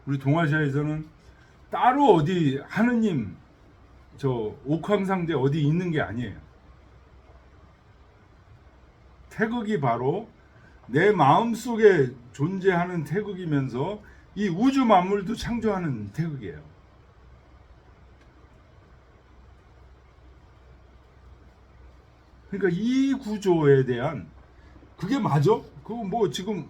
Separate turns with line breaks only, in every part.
우리 동아시아에서는 따로 어디 하느님 저 옥황상제 어디 있는 게 아니에요. 태극이 바로 내 마음속에 존재하는 태극이면서 이 우주 만물도 창조하는 태극이에요. 그러니까 이 구조에 대한 그게 맞아? 그거 뭐 지금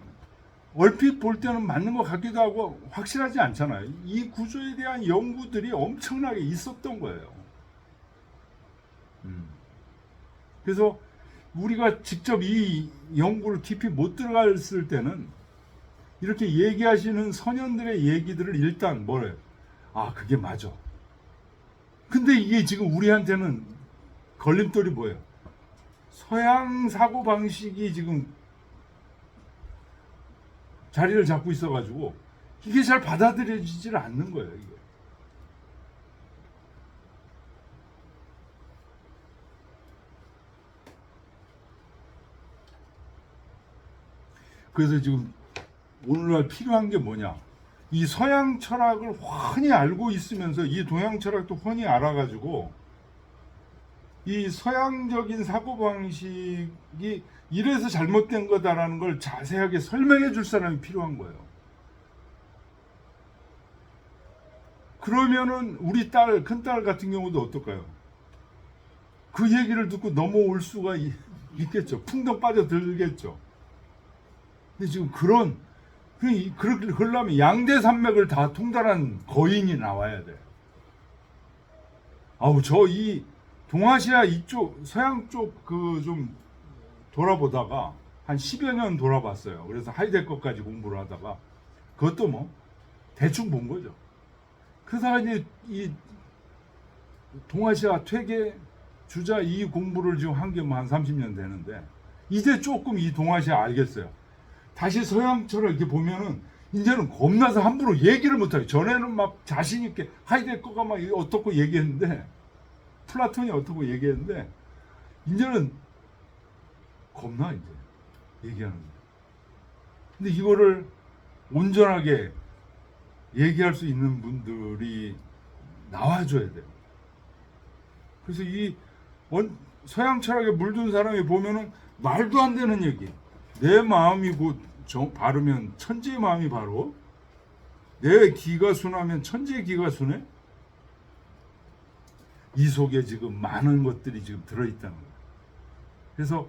얼핏 볼 때는 맞는 것 같기도 하고 확실하지 않잖아요. 이 구조에 대한 연구들이 엄청나게 있었던 거예요. 그래서 우리가 직접 이 연구를 깊이 못 들어갔을 때는 이렇게 얘기하시는 선현들의 얘기들을 일단 뭐래요? 아, 그게 맞아. 근데 이게 지금 우리한테는 걸림돌이 뭐예요? 서양 사고 방식이 지금 자리를 잡고 있어가지고 이게 잘 받아들여지질 않는 거예요. 이게. 그래서 지금 오늘날 필요한 게 뭐냐? 이 서양 철학을 훤히 알고 있으면서 이 동양 철학도 훤히 알아가지고 이 서양적인 사고방식이 이래서 잘못된 거다라는 걸 자세하게 설명해 줄 사람이 필요한 거예요. 그러면은 우리 딸, 큰딸 같은 경우도 어떨까요? 그 얘기를 듣고 넘어올 수가 있겠죠. 풍덩 빠져들겠죠. 근데 지금 그렇게 하려면 양대산맥을 다 통달한 거인이 나와야 돼. 아우, 저 이 동아시아 이쪽, 서양 쪽 그 좀 돌아보다가 한 10여 년 돌아봤어요. 그래서 하이데거까지 공부를 하다가 그것도 뭐 대충 본 거죠. 그러다가 이제 이 동아시아 퇴계 주자 이 공부를 지금 한 게 뭐 한 30년 되는데 이제 조금 이 동아시아 알겠어요. 다시 서양처럼 이렇게 보면은 이제는 겁나서 함부로 얘기를 못해요. 전에는 막 자신 있게 하이데거가 막 어떻고 얘기했는데 플라톤이 어떻고 얘기했는데 이제는 겁나 이제 얘기하는 거예요. 근데 이거를 온전하게 얘기할 수 있는 분들이 나와줘야 돼요. 그래서 이 서양 철학에 물든 사람이 보면은 말도 안 되는 얘기. 내 마음이 곧 바르면 천지의 마음이 바로 내 기가 순하면 천지의 기가 순해. 이 속에 지금 많은 것들이 지금 들어있다는 거예요. 그래서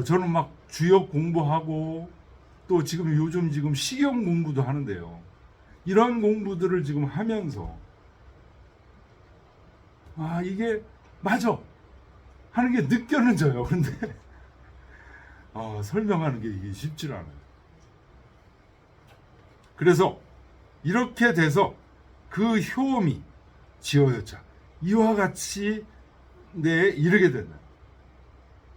저는 막 주역 공부하고 또 지금 요즘 지금 시경 공부도 하는데요. 이런 공부들을 지금 하면서 아, 이게 맞아 하는 게 느껴져요. 그런데 설명하는 게 이게 쉽지 않아요. 그래서 이렇게 돼서 그 효험이 지어졌자 이와 같이 이르게 된다.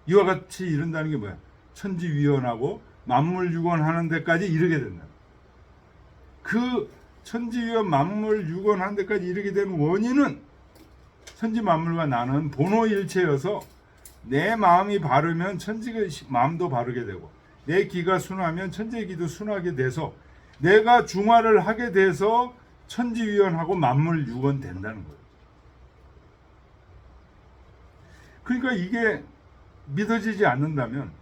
이와 같이 이른다는 게 뭐야? 천지위원하고 만물유건하는 데까지 이르게 된다. 그 천지위원 만물유건하는 데까지 이르게 된 원인은 천지만물과 나는 본호일체여서 내 마음이 바르면 천지의 마음도 바르게 되고 내 기가 순하면 천지의 기도 순하게 돼서 내가 중화를 하게 돼서 천지위원하고 만물유건 된다는 거예요. 그러니까 이게 믿어지지 않는다면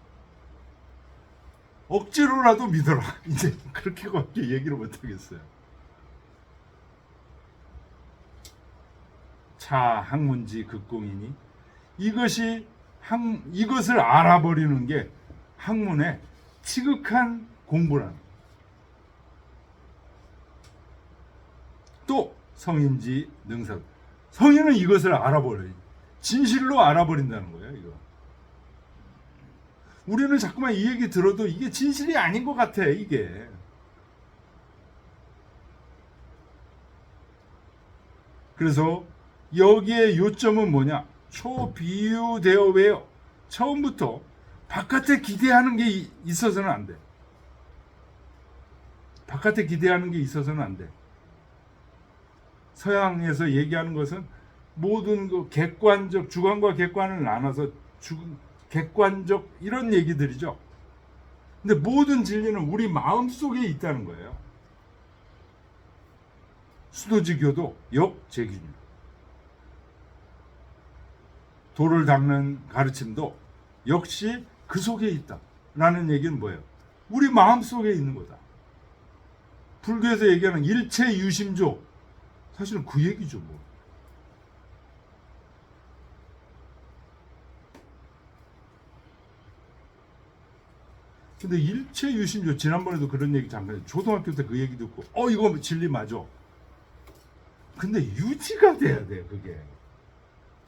억지로라도 믿어라. 이제 그렇게밖에 얘기를 못하겠어요. 차 학문지 극공이니 이것을 알아버리는 게 학문의 지극한 공부라는. 또 성인지 능사. 성인은 이것을 알아버려요. 진실로 알아버린다는 거예요. 이거. 우리는 자꾸만 이 얘기 들어도 이게 진실이 아닌 것 같아. 이게. 그래서 여기에 요점은 뭐냐? 초비유되어외요. 처음부터 바깥에 기대하는 게 있어서는 안 돼. 바깥에 기대하는 게 있어서는 안 돼. 서양에서 얘기하는 것은 모든 그 객관적, 주관과 객관을 나눠서 객관적 이런 얘기들이죠. 근데 모든 진리는 우리 마음 속에 있다는 거예요. 수도지교도 역제기입니다. 돌을 닦는 가르침도 역시 그 속에 있다라는 얘기는 뭐예요? 우리 마음속에 있는 거다. 불교에서 얘기하는 일체 유심조, 사실은 그 얘기죠. 뭐. 근데 일체 유심조, 지난번에도 그런 얘기 잠깐 했어요. 초등학교 때 그 얘기 듣고 이거 진리 맞아. 근데 유지가 돼야 돼. 그게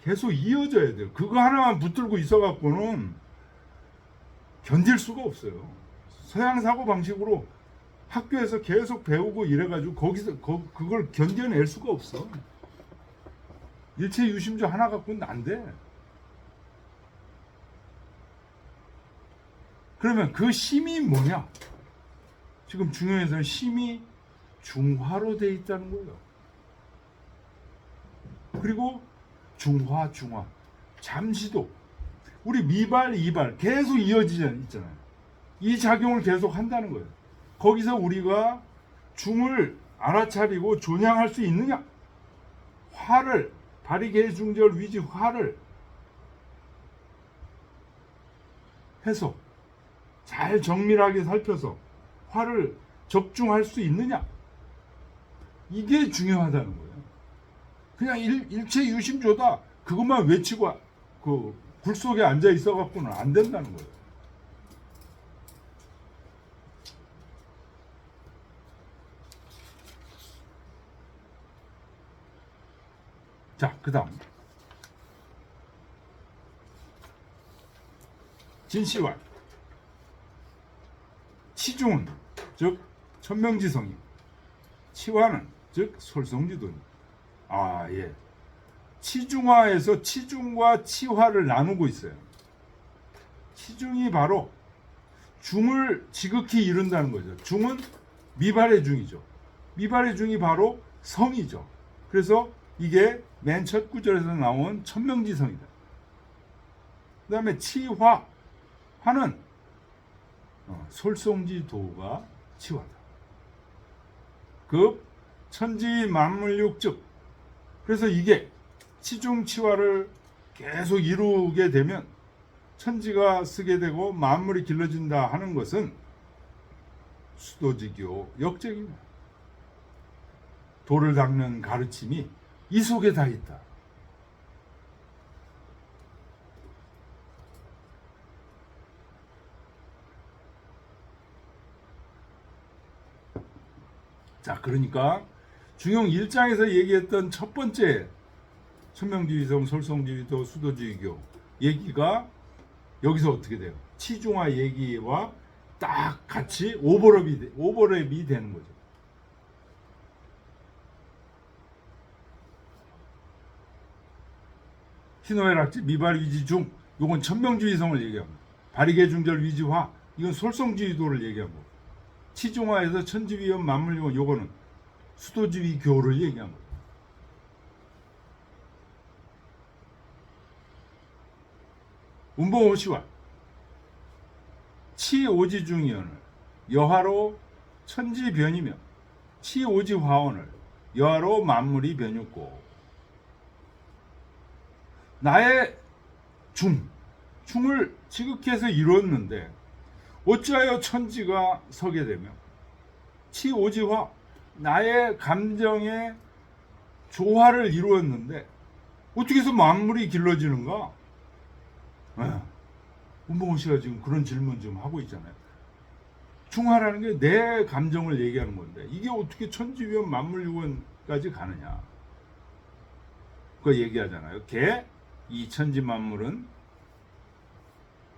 계속 이어져야 돼요. 그거 하나만 붙들고 있어갖고는 견딜 수가 없어요. 서양 사고 방식으로 학교에서 계속 배우고 이래가지고 거기서 그걸 견뎌낼 수가 없어. 일체 유심조 하나 갖고는 안 돼. 그러면 그 심이 뭐냐? 지금 중요해서는 심이 중화로 돼 있다는 거예요. 그리고 중화, 잠시도 우리 미발, 이발 계속 이어지잖아요. 이 작용을 계속 한다는 거예요. 거기서 우리가 중을 알아차리고 존양할 수 있느냐? 화를, 바리개 중절 위지 화를 해서 잘 정밀하게 살펴서 화를 적중할 수 있느냐? 이게 중요하다는 거예요. 그냥 일체 유심조다 그것만 외치고 그 굴 속에 앉아 있어 갖고는 안 된다는 거예요. 자, 그다음 진시활 치중은 즉 천명지성이, 치화는 즉 솔성지도입니다. 예. 치중화에서 치중과 치화를 나누고 있어요. 치중이 바로 중을 지극히 이룬다는 거죠. 중은 미발의 중이죠. 미발의 중이 바로 성이죠. 그래서 이게 맨 첫 구절에서 나온 천명지성이다. 그 다음에 치화, 화는 솔성지도가 치화다. 급 천지 만물육즉. 그래서 이게 치중치화를 계속 이루게 되면 천지가 쓰게 되고 만물이 길러진다 하는 것은 수도지교 역적입니다. 돌을 닦는 가르침이 이 속에 다 있다. 자, 그러니까 중용 1장에서 얘기했던 첫 번째 천명지위성, 솔성지위도, 수도지위교 얘기가 여기서 어떻게 돼요? 치중화 얘기와 딱 같이 오버랩이 되는 거죠. 희노애락지 미발위지 중, 요건 천명지위성을 얘기합니다. 바리개 중절 위지화, 이건 솔성지위도를 얘기하고, 치중화에서 천지위원 만물위원, 요거는 수도지위교를 얘기한 거예요. 운봉호시와 치오지중이언을 여하로 천지변이며 치오지화원을 여하로 만물이 변육고, 나의 중을 지극히 해서 이루었는데 어찌하여 천지가 서게 되며 치오지화, 나의 감정의 조화를 이루었는데 어떻게 해서 만물이 길러지는가? 운봉호 씨가 지금 그런 질문 좀 하고 있잖아요. 중화라는 게 내 감정을 얘기하는 건데 이게 어떻게 천지위원 만물유원까지 가느냐? 그거 얘기하잖아요. 이 천지 만물은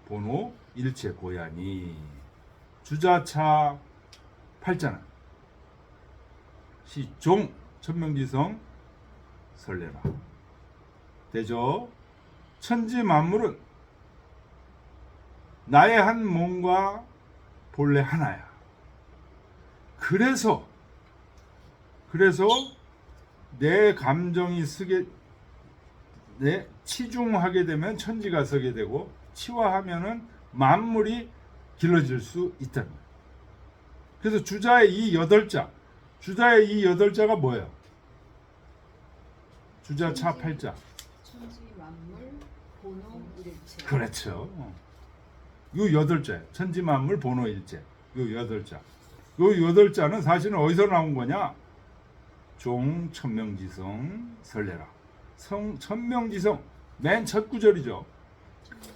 본호 일체 고야니 주자차 8자는 시종 천명지성 설레라. 대저 천지 만물은 나의 한 몸과 본래 하나야. 그래서 내 감정이 치중하게 되면 천지가 서게 되고 치화하면은 만물이 길러질 수 있다는 거예요. 그래서 주자의 이 8자, 주자의 이 8자가 뭐예요? 주자차 팔자.
천지 만물 본호 일체.
그렇죠. 요 여덟 자, 천지만물 본호일체. 요 여덟 자. 요 여덟 자는 사실은 어디서 나온 거냐? 종 천명지성 설레라. 천명지성 맨 첫 구절이죠.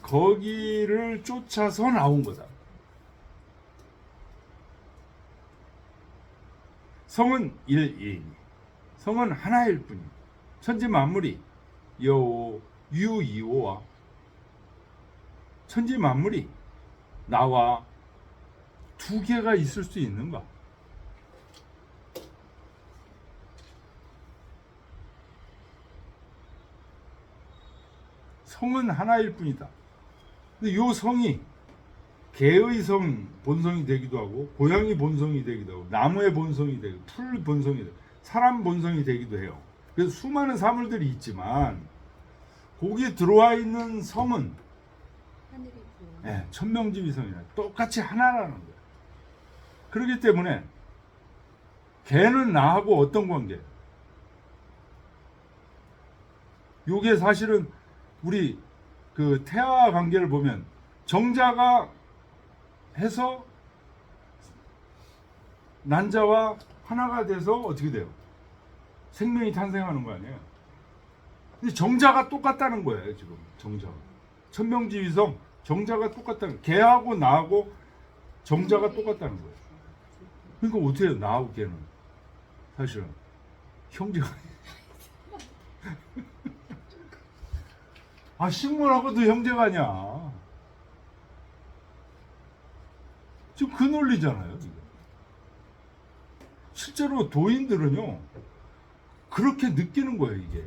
거기를 쫓아서 나온 거다. 성은 일이니 성은 하나일 뿐이. 천지 만물이 요 유이오와 천지 만물이 나와 두 개가 있을 수 있는가? 성은 하나일 뿐이다. 근데 요 성이 개의 성 본성이 되기도 하고 고양이 본성이 되기도 하고 나무의 본성이 되고 풀 본성이 되고 사람 본성이 되기도 해요. 그래서 수많은 사물들이 있지만 거기에 들어와 있는 성은
하늘이 부여.
네, 천명지위성이라 똑같이 하나라는 거예요. 그렇기 때문에 개는 나하고 어떤 관계? 요게 사실은 우리 그 태아 관계를 보면 정자가 해서 난자와 하나가 돼서 어떻게 돼요? 생명이 탄생하는 거 아니에요? 근데 정자가 똑같다는 거예요, 지금. 정자가. 천명지위성 정자가 똑같다는 거예요. 개하고 나하고 정자가 똑같다는 거예요. 그러니까 어떻게 해요? 나하고 개는 사실은 형제가 아, 식물하고도 형제가 아니야. 지금 그 논리잖아요. 이게. 실제로 도인들은요 그렇게 느끼는 거예요. 이게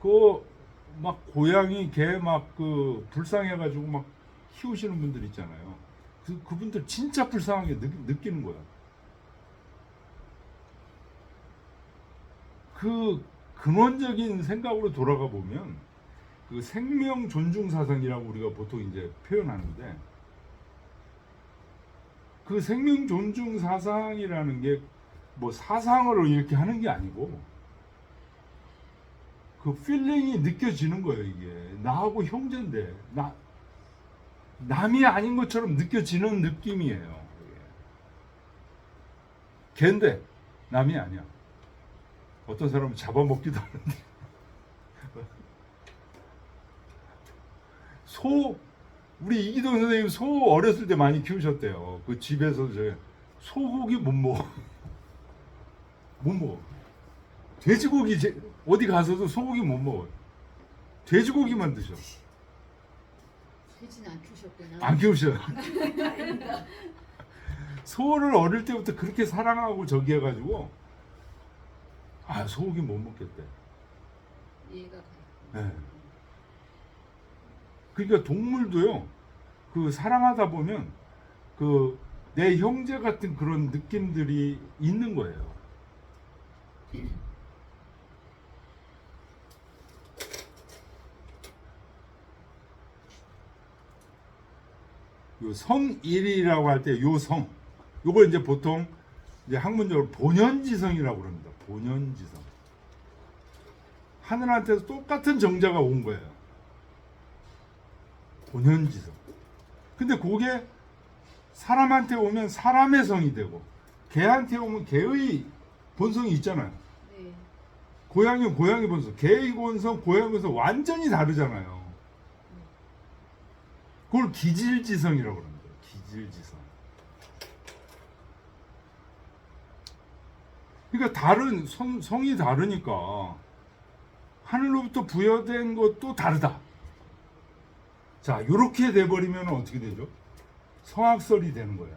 그 막 고양이 개 막 그 불쌍해가지고 막 키우시는 분들 있잖아요. 그분들 진짜 불쌍하게 느끼는 거야. 그 근원적인 생각으로 돌아가 보면 그 생명 존중 사상이라고 우리가 보통 이제 표현하는데 그 생명 존중 사상이라는 게 뭐 사상으로 이렇게 하는 게 아니고 그 필링이 느껴지는 거예요. 이게 나하고 형제인데 남이 아닌 것처럼 느껴지는 느낌이에요. 걔인데 남이 아니야. 어떤 사람은 잡아먹기도 하는데 소 우리 이기동 선생님 소 어렸을 때 많이 키우셨대요. 그 집에서 저 소고기 못 먹어. 못 먹어. 돼지고기 어디 가서도 소고기 못 먹어요. 돼지고기만 드셔.
돼지는 안 키우셨구나.
안 키우셔요. 소를 어릴 때부터 그렇게 사랑하고 저기 해가지고 아 소고기 못 먹겠대.
이해가 가요.
네. 그러니까 동물도요. 그 사랑하다 보면 그 내 형제 같은 그런 느낌들이 있는 거예요. 요 성일이라고 할 때 요 성, 요걸 이제 보통 이제 학문적으로 본연지성이라고 그럽니다. 본연지성. 하늘한테서 똑같은 정자가 온 거예요. 본연지성. 근데 그게 사람한테 오면 사람의 성이 되고 개한테 오면 개의 본성이 있잖아요.
네.
고양이는 고양이 본성, 개의 본성, 고양이 본성 완전히 다르잖아요. 그걸 기질지성이라고 합니다. 기질지성. 그러니까 다른 성이 다르니까 하늘로부터 부여된 것도 다르다. 자, 이렇게 돼버리면 어떻게 되죠? 성악설이 되는 거야.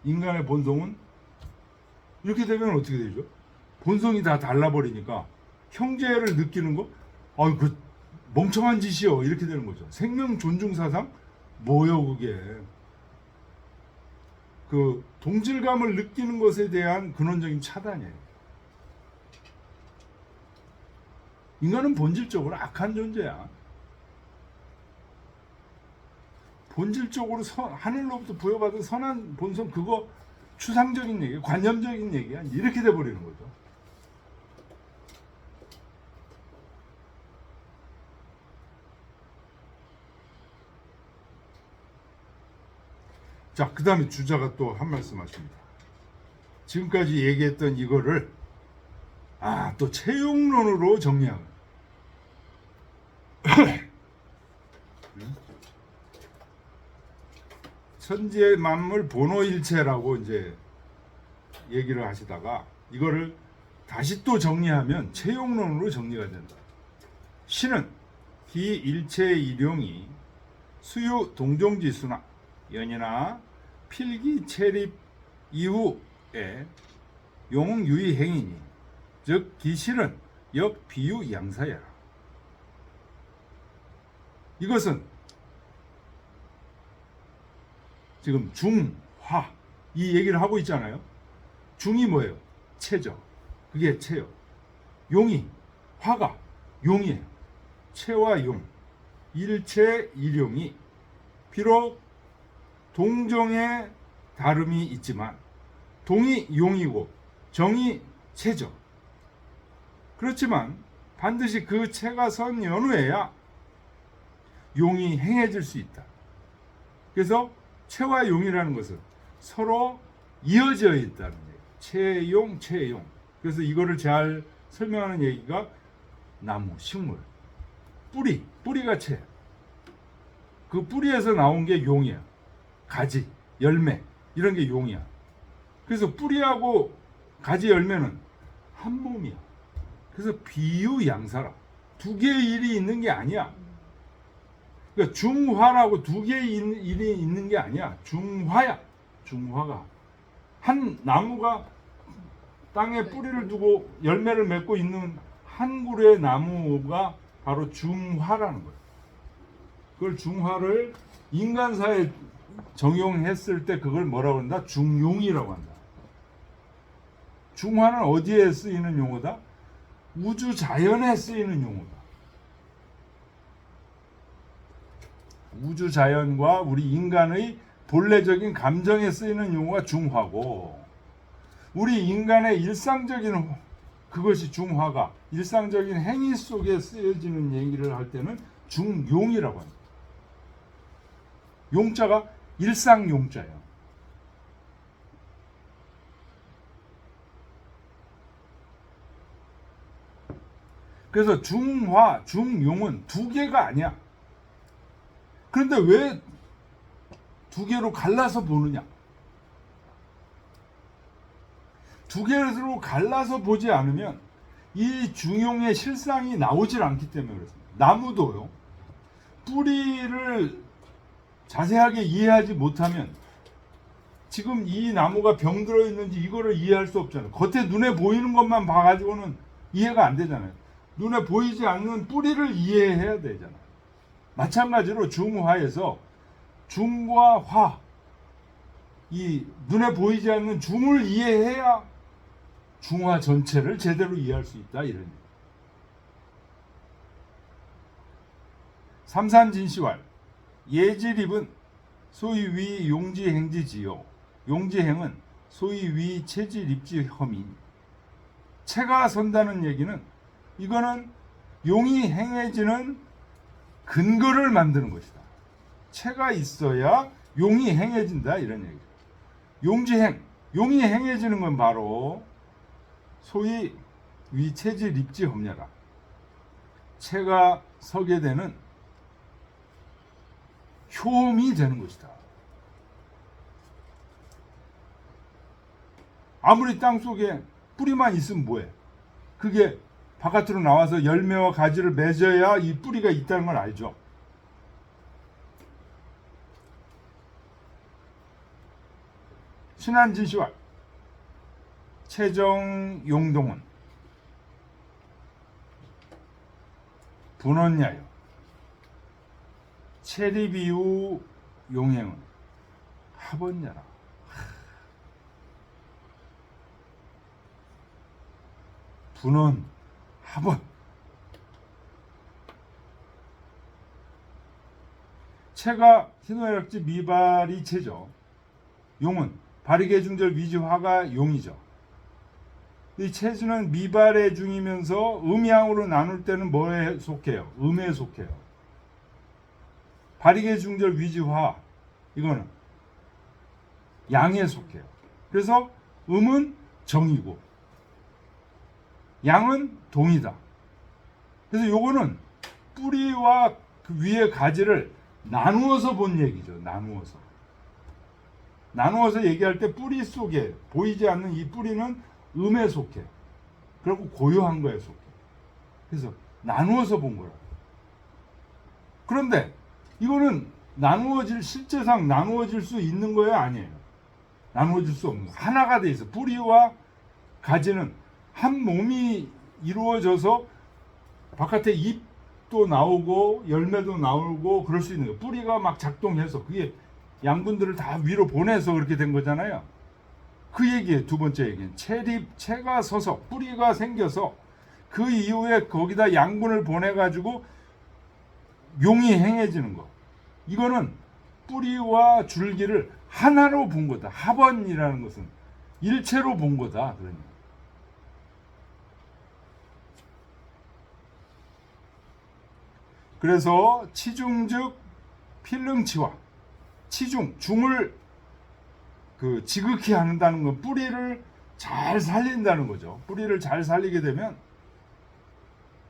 인간의 본성은 이렇게 되면 어떻게 되죠? 본성이 다 달라버리니까 형제를 느끼는 거, 그 멍청한 짓이요. 이렇게 되는 거죠. 생명 존중 사상? 뭐요, 그게? 그 동질감을 느끼는 것에 대한 근원적인 차단이에요. 인간은 본질적으로 악한 존재야. 본질적으로 하늘로부터 부여받은 선한 본성 그거 추상적인 얘기, 관념적인 얘기야. 이렇게 돼버리는 거죠. 자, 그 다음에 주자가 또 한 말씀 하십니다. 지금까지 얘기했던 이거를 또 채용론으로 정리하면 천지의 만물 본호일체라고 이제 얘기를 하시다가 이거를 다시 또 정리하면 채용론으로 정리가 된다. 신은 기일체의 일용이 수유 동종지수나 연이나 필기 체립 이후에 용유의 행위니 즉 기실은 역 비유 양사야. 이것은 지금 중화 이 얘기를 하고 있잖아요. 중이 뭐예요? 체죠. 그게 체요. 용이 화가 용이에요. 체와 용 일체 일용이 비록 동정의 다름이 있지만 동이 용이고 정이 체죠. 그렇지만 반드시 그 체가 선 연후에야 용이 행해질 수 있다. 그래서 체와 용이라는 것은 서로 이어져 있다는 얘기예요. 체용, 체용. 그래서 이거를 잘 설명하는 얘기가 나무, 식물, 뿌리가 체. 그 뿌리에서 나온 게 용이야. 가지, 열매 이런 게 용이야. 그래서 뿌리하고 가지, 열매는 한 몸이야. 그래서 비유양사라. 두 개의 일이 있는 게 아니야. 그러니까 중화라고 두 개의 일이 있는 게 아니야. 중화야. 중화가 한 나무가 땅에 뿌리를 두고 열매를 맺고 있는 한 그루의 나무가 바로 중화라는 거예요. 그걸 중화를 인간사에 적용했을 때 그걸 뭐라고 한다? 중용이라고 한다. 중화는 어디에 쓰이는 용어다? 우주 자연에 쓰이는 용어다. 우주 자연과 우리 인간의 본래적인 감정에 쓰이는 용어가 중화고, 우리 인간의 일상적인 그것이 중화가 일상적인 행위 속에 쓰여지는 얘기를 할 때는 중용이라고 합니다. 용자가 일상용자예요. 그래서 중화, 중용은 두 개가 아니야. 그런데 왜 두 개로 갈라서 보느냐? 두 개로 갈라서 보지 않으면 이 중용의 실상이 나오질 않기 때문에 그렇습니다. 나무도요. 뿌리를 자세하게 이해하지 못하면 지금 이 나무가 병들어 있는지 이거를 이해할 수 없잖아요. 겉에 눈에 보이는 것만 봐가지고는 이해가 안 되잖아요. 눈에 보이지 않는 뿌리를 이해해야 되잖아요. 마찬가지로 중화에서 중과 화, 이 눈에 보이지 않는 중을 이해해야 중화 전체를 제대로 이해할 수 있다, 이런 얘기. 삼산진시왈 예지립은 소위 위 용지행지지요. 용지행은 소위 위 체지립지험이. 체가 선다는 얘기는 이거는 용이 행해지는 근거를 만드는 것이다. 체가 있어야 용이 행해진다, 이런 얘기죠. 용지행, 용이 행해지는 건 바로 소위 위체지립지험야라. 체가 서게 되는 효험이 되는 것이다. 아무리 땅속에 뿌리만 있으면 뭐해? 그게 바깥으로 나와서 열매와 가지를 맺어야 이 뿌리가 있다는 걸 알죠. 신한진시와 최정용동은 분원야요. 체리비유 용행은 합원야라. 분원, 합원. 체가 희노애락지 미발이 체죠. 용은 발익의 중절 위지화가 용이죠. 이 체주는 미발의 중이면서 음양으로 나눌 때는 뭐에 속해요? 음에 속해요. 발익의 중절 위지화 이거는 양에 속해요. 그래서 음은 정이고 양은 동이다. 그래서 요거는 뿌리와 그 위의 가지를 나누어서 본 얘기죠. 나누어서 얘기할 때 뿌리 속에 보이지 않는 이 뿌리는 음에 속해. 그리고 고요한 거에 속해. 그래서 나누어서 본 거라. 그런데 이거는 실제상 나누어질 수 있는 거예요, 아니에요? 나누어질 수 없는 거. 하나가 돼 있어. 뿌리와 가지는 한 몸이 이루어져서 바깥에 잎도 나오고 열매도 나오고 그럴 수 있는 거예요. 뿌리가 막 작동해서 그게 양분들을 다 위로 보내서 그렇게 된 거잖아요. 그 얘기예요. 두 번째 얘기는 채가 서서 뿌리가 생겨서 그 이후에 거기다 양분을 보내가지고 용이 행해지는 거. 이거는 뿌리와 줄기를 하나로 본 거다. 합원이라는 것은 일체로 본 거다. 그러니까. 그래서 치중즉 필릉치화. 중을 지극히 한다는 건 뿌리를 잘 살린다는 거죠. 뿌리를 잘 살리게 되면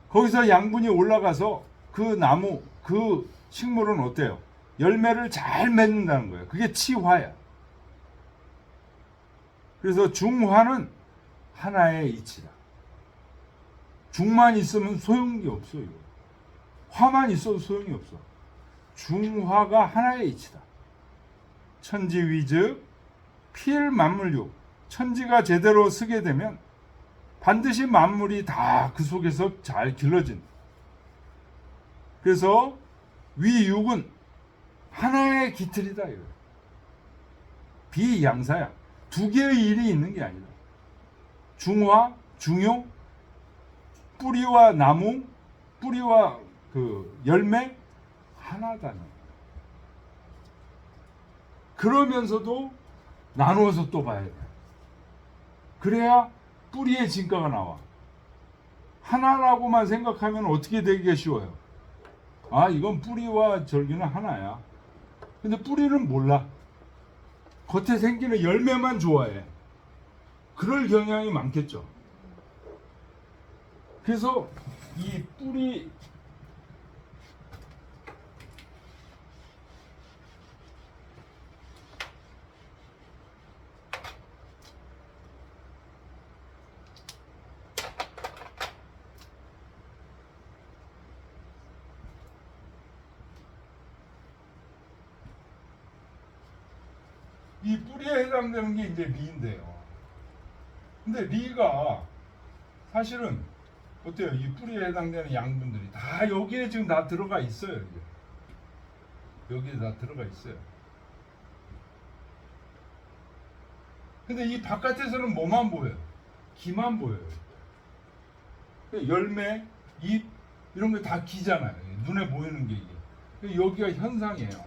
거기서 양분이 올라가서 그 나무, 그 식물은 어때요? 열매를 잘 맺는다는 거예요. 그게 치화야. 그래서 중화는 하나의 이치다. 중만 있으면 소용이 없어. 이거. 화만 있어도 소용이 없어. 중화가 하나의 이치다. 천지위즉 필만물육. 천지가 제대로 쓰게 되면 반드시 만물이 다 그 속에서 잘 길러진. 그래서 위육은 하나의 기틀이다. 이거. 비양사야. 두 개의 일이 있는 게 아니다. 중화, 중용, 뿌리와 나무, 뿌리와 그 열매 하나다. 그러면서도 나누어서 또 봐야 돼. 그래야 뿌리의 진가가 나와. 하나라고만 생각하면 어떻게 되기가 쉬워요. 아, 이건 뿌리와 절기는 하나야. 근데 뿌리는 몰라. 겉에 생기는 열매만 좋아해. 그럴 경향이 많겠죠. 그래서 이 뿌리 이 뿌리에 해당되는 게 이제 리인데요. 근데 리가 사실은 어때요? 이 뿌리에 해당되는 양분들이 다 여기에 지금 다 들어가 있어요. 이제. 여기에 다 들어가 있어요. 근데 이 바깥에서는 뭐만 보여요? 기만 보여요. 열매, 잎 이런 게 다 기잖아요. 눈에 보이는 게 이게. 여기가 현상이에요.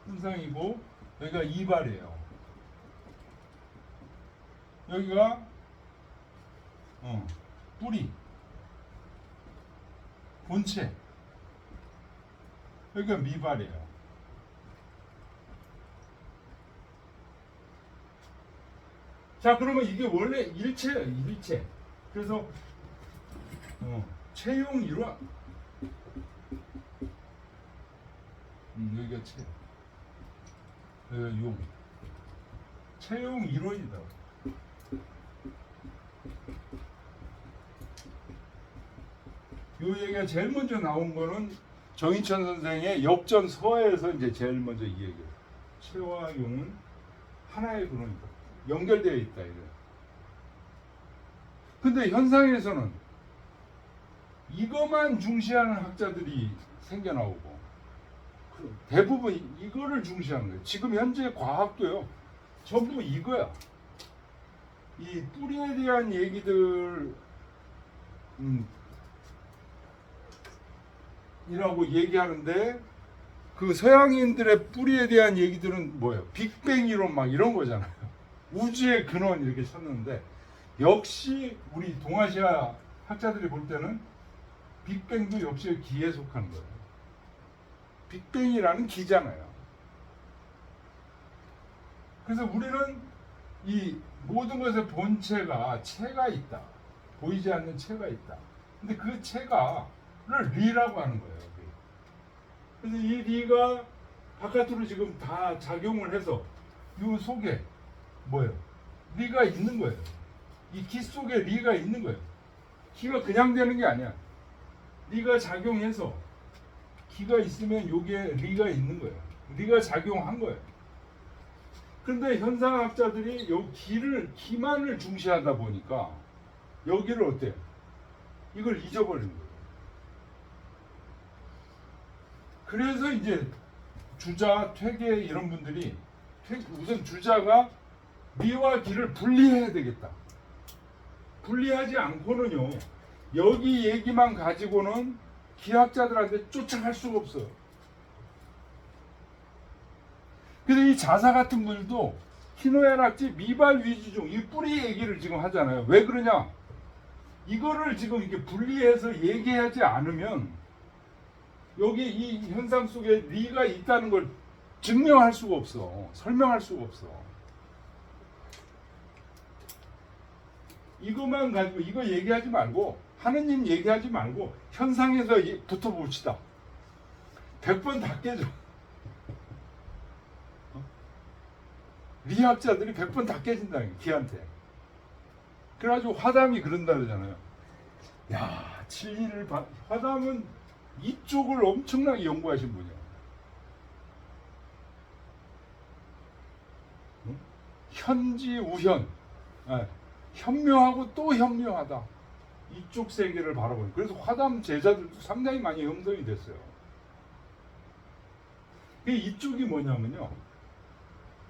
현상이고 여기가 이발이에요. 여기가 뿌리, 본체. 여기가 미발이에요. 자, 그러면 이게 원래 일체예요. 일체. 그래서 체용 일화. 여기가 체. 용. 체용 1호이다. 요 얘기가 제일 먼저 나온 거는 정인천 선생의 역전서에서 이제 제일 먼저 이 얘기예요. 체와 용은 하나의 근원이다. 연결되어 있다. 이래. 근데 현상에서는 이것만 중시하는 학자들이 생겨나오고 대부분 이거를 중시하는 거예요. 지금 현재 과학도요. 전부 이거야. 이 뿌리에 대한 얘기들 이라고 얘기하는데 그 서양인들의 뿌리에 대한 얘기들은 뭐예요? 빅뱅 이론 막 이런 거잖아요. 우주의 근원 이렇게 찾는데 역시 우리 동아시아 학자들이 볼 때는 빅뱅도 역시 기에 속하는 거예요. 빅뱅이라는 기잖아요. 그래서 우리는 이 모든 것의 본체가 체가 있다. 보이지 않는 체가 있다. 근데 그 체가를 리라고 하는 거예요. 그래서 이 리가 바깥으로 지금 다 작용을 해서 이 속에 뭐예요? 리가 있는 거예요. 이 기 속에 리가 있는 거예요. 기가 그냥 되는 게 아니야. 리가 작용해서 기가 있으면 여기에 리가 있는 거예요. 리가 작용한 거예요. 그런데 현상학자들이 이 기만을 중시하다 보니까 여기를 어때요? 이걸 잊어버리는 거예요. 그래서 이제 주자, 퇴계 이런 분들이 우선 주자가 리와 기를 분리해야 되겠다. 분리하지 않고는요, 여기 얘기만 가지고는 기하학자들한테 쫓아갈 수가 없어요. 그래서 이 자사 같은 분들도 희노애락지 미발 위주종 이 뿌리 얘기를 지금 하잖아요. 왜 그러냐? 이거를 지금 이렇게 분리해서 얘기하지 않으면 여기 이 현상 속에 리가 있다는 걸 증명할 수가 없어. 설명할 수가 없어. 이것만 가지고 이거 얘기하지 말고 하느님 얘기하지 말고 현상에서 붙어봅시다. 100번 다 깨져. 리학자들이 100번 다 깨진다. 기한테. 그래가지고 화담이 그런다 그러잖아요. 야, 진리를 화담은 이쪽을 엄청나게 연구하신 분이야. 현지 우현, 현묘하고 또 현묘하다. 이쪽 세계를 바라보는. 그래서 화담 제자들도 상당히 많이 형성이 됐어요. 이쪽이 뭐냐면요.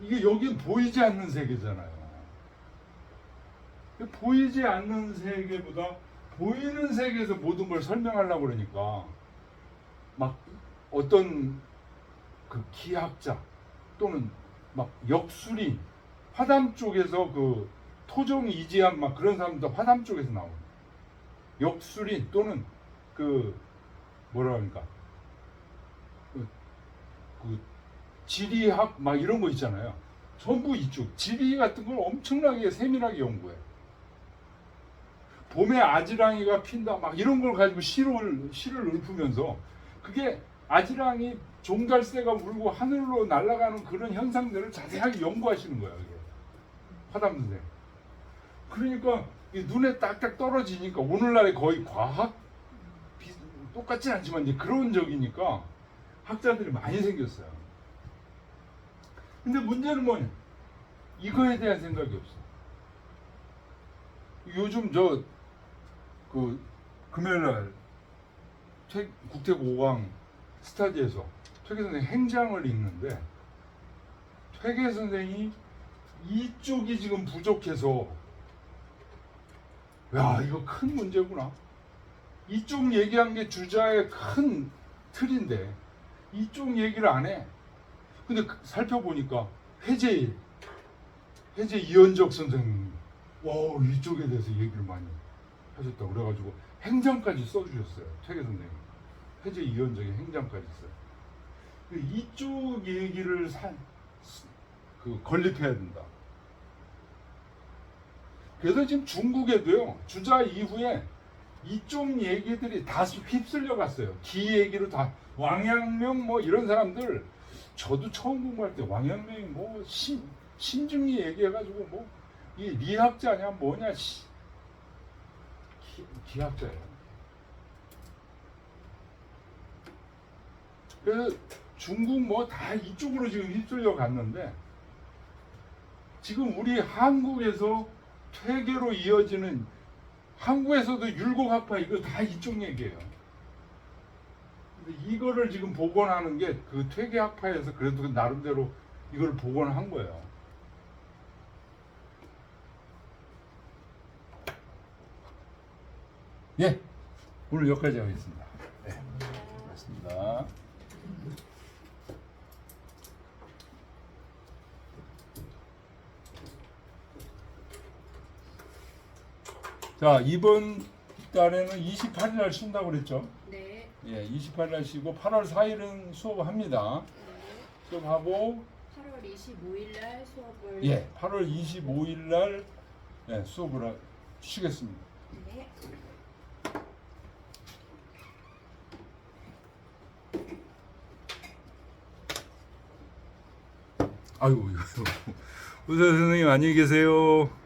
이게 여기 보이지 않는 세계잖아요. 보이지 않는 세계보다 보이는 세계에서 모든 걸 설명하려고 그러니까 막 어떤 그 기학자 또는 막 역술인 화담 쪽에서 그 토종 이지한 막 그런 사람도 화담 쪽에서 나오는 역술인 또는 그 뭐라 그러니까 그 지리학 막 이런 거 있잖아요. 전부 이쪽 지리 같은 걸 엄청나게 세밀하게 연구해. 봄에 아지랑이가 핀다 막 이런 걸 가지고 시를 읊으면서 그게 아지랑이 종달새가 울고 하늘로 날아가는 그런 현상들을 자세하게 연구하시는 거예요. 이게. 화담 선생. 그러니까 눈에 딱딱 떨어지니까 오늘날에 거의 과학 똑같진 않지만 이제 그런 적이니까 학자들이 많이 생겼어요. 근데 문제는 뭐냐? 이거에 대한 생각이 없어. 요즘 그 금요일날 국태고 5강 스타디에서 퇴계 선생 행장을 읽는데 퇴계 선생이 이쪽이 지금 부족해서 야 이거 큰 문제구나. 이쪽 얘기한 게 주자의 큰 틀인데 이쪽 얘기를 안 해. 근데 살펴보니까 해제 이현적 선생님 와 이쪽에 대해서 얘기를 많이 하셨다 그래가지고 행장까지 써주셨어요. 퇴계 선생님 해제 이현적의 행장까지 써요. 이쪽 얘기를 건립해야 된다. 그래서 지금 중국에도요 주자 이후에 이쪽 얘기들이 다 휩쓸려 갔어요. 기 얘기로 다 왕양명 뭐 이런 사람들 저도 처음 공부할 때 왕양명이 뭐 신중히 얘기해가지고 뭐 이 리학자냐 뭐냐 기학자예요. 그래서 중국 뭐 다 이쪽으로 지금 휩쓸려 갔는데 지금 우리 한국에서 퇴계로 이어지는 한국에서도 율곡학파 이거 다 이쪽 얘기예요. 근데 이거를 지금 복원하는 게 그 퇴계학파에서 그래도 나름대로 이걸 복원한 거예요. 예, 오늘 여기까지 하겠습니다. 네, 고맙습니다. 자, 이번 달에는 28일 날 쉰다고 그랬죠?
네.
예, 28일 날 쉬고 8월 4일은 수업합니다.
네.
수업하고
8월 25일 날 수업을.
예, 8월 25일 날 예, 수업을 쉬겠습니다.
네.
아이고, 의사 선생님 안녕히 계세요.